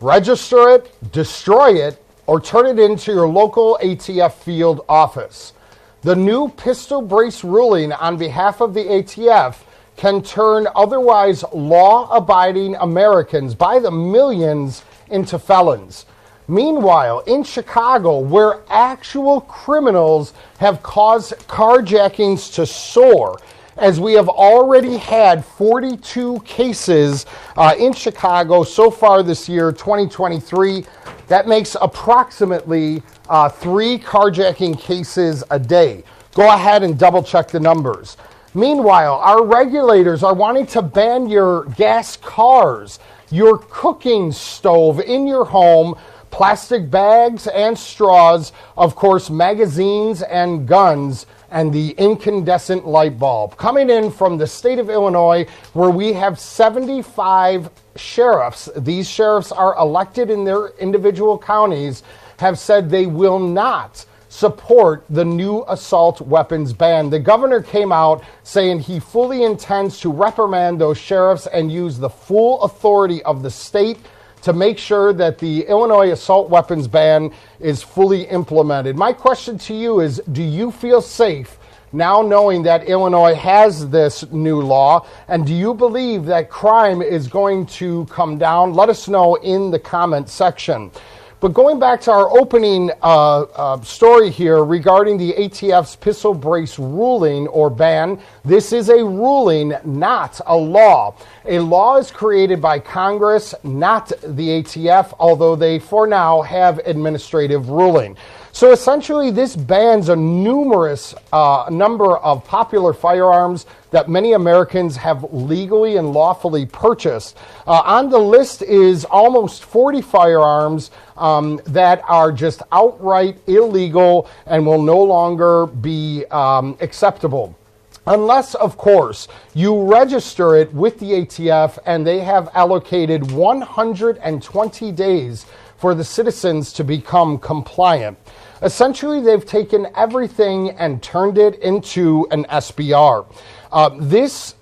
Register it, destroy it, or turn it into your local ATF field office. The new pistol brace ruling on behalf of the ATF can turn otherwise law-abiding Americans by the millions into felons. Meanwhile, in Chicago, where actual criminals have caused carjackings to soar, as we have already had 42 cases in Chicago so far this year, 2023. That makes approximately 3 carjacking cases a day. Go ahead and double check the numbers. Meanwhile, our regulators are wanting to ban your gas cars, your cooking stove in your home, plastic bags and straws, of course, magazines and guns, and the incandescent light bulb. Coming in from the state of Illinois, where we have 75 sheriffs. These sheriffs are elected in their individual counties, have said they will not support the new assault weapons ban. The governor came out saying he fully intends to reprimand those sheriffs and use the full authority of the state to make sure that the Illinois assault weapons ban is fully implemented. My question to you is, do you feel safe now knowing that Illinois has this new law? And do you believe that crime is going to come down? Let us know in the comment section. But going back to our opening story here regarding the ATF's pistol brace ruling or ban, this is a ruling, not a law. A law is created by Congress, not the ATF, although they, for now, have administrative ruling. So essentially, this bans a numerous number of popular firearms that many Americans have legally and lawfully purchased. On the list is almost 40 firearms that are just outright illegal and will no longer be acceptable. Unless, of course, you register it with the ATF and they have allocated 120 days for the citizens to become compliant. Essentially, they've taken everything and turned it into an SBR. This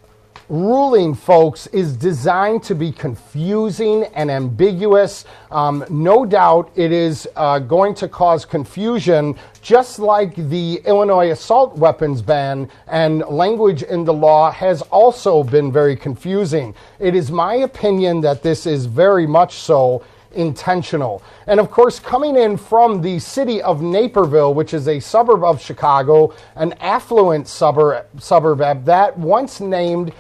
ruling, folks, is designed to be confusing and ambiguous. No doubt it is going to cause confusion, just like the Illinois assault weapons ban, and language in the law has also been very confusing. It is my opinion that this is very much so intentional. And of course, coming in from the city of Naperville, which is a suburb of Chicago, an affluent suburb that once named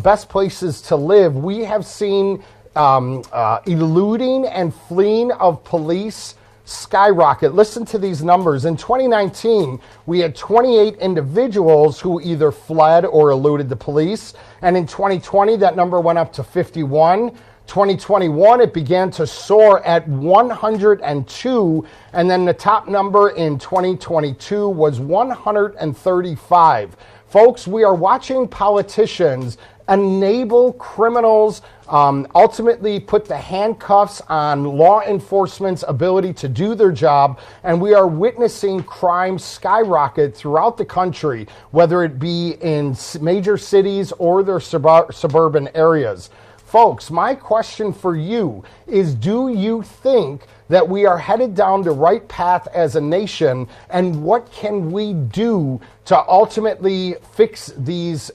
best places to live, we have seen eluding and fleeing of police skyrocket. Listen to these numbers. In 2019, we had 28 individuals who either fled or eluded the police. And in 2020, that number went up to 51. 2021, it began to soar at 102, and then the top number in 2022 was 135. Folks, we are watching politicians enable criminals, ultimately put the handcuffs on law enforcement's ability to do their job, and we are witnessing crime skyrocket throughout the country, whether it be in major cities or their suburban areas. Folks, my question for you is, do you think that we are headed down the right path as a nation, and what can we do to ultimately fix these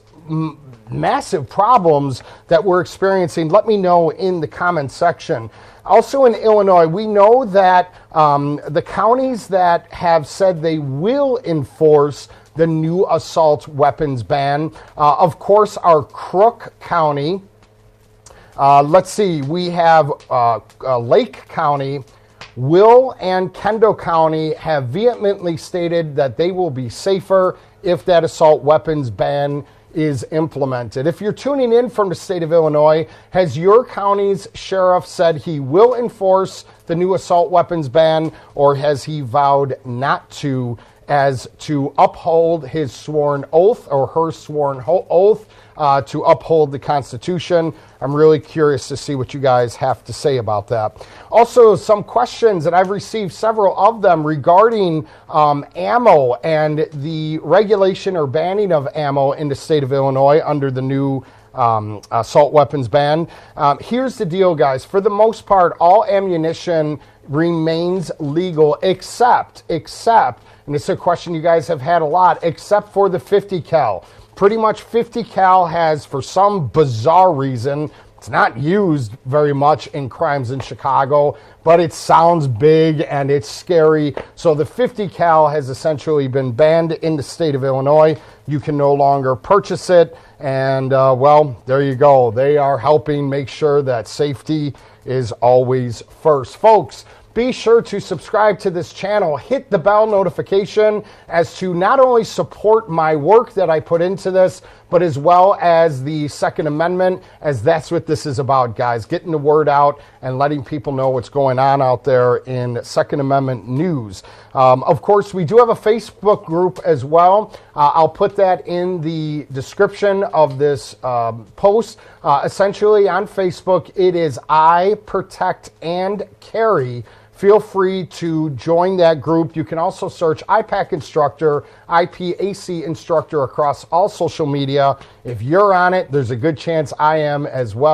massive problems that we're experiencing? Let me know in the comment section. Also in Illinois, we know that the counties that have said they will enforce the new assault weapons ban, of course, are Crook County. Let's see, we have Lake County. Will and Kendall County have vehemently stated that they will be safer if that assault weapons ban is implemented. If you're tuning in from the state of Illinois, has your county's sheriff said he will enforce the new assault weapons ban, or has he vowed not to, as to uphold his sworn oath or her sworn oath to uphold the Constitution? I'm really curious to see what you guys have to say about that. Also, some questions that I've received, several of them, regarding ammo and the regulation or banning of ammo in the state of Illinois under the new assault weapons ban. Here's the deal, guys. For the most part, all ammunition remains legal except, and it's a question you guys have had a lot, except for the 50 cal. Pretty much 50 cal has, for some bizarre reason, it's not used very much in crimes in Chicago, but it sounds big and it's scary. So the 50 cal has essentially been banned in the state of Illinois. You can no longer purchase it. And well, there you go. They are helping make sure that safety is always first. Folks, be sure to subscribe to this channel, hit the bell notification as to not only support my work that I put into this, but as well as the Second Amendment, as that's what this is about, guys. Getting the word out and letting people know what's going on out there in Second Amendment news. Of course, we do have a Facebook group as well. I'll put that in the description of this post. Essentially, on Facebook, it is I Protect and Carry. Feel free to join that group. You can also search IPAC Instructor, IPAC Instructor across all social media. If you're on it, there's a good chance I am as well.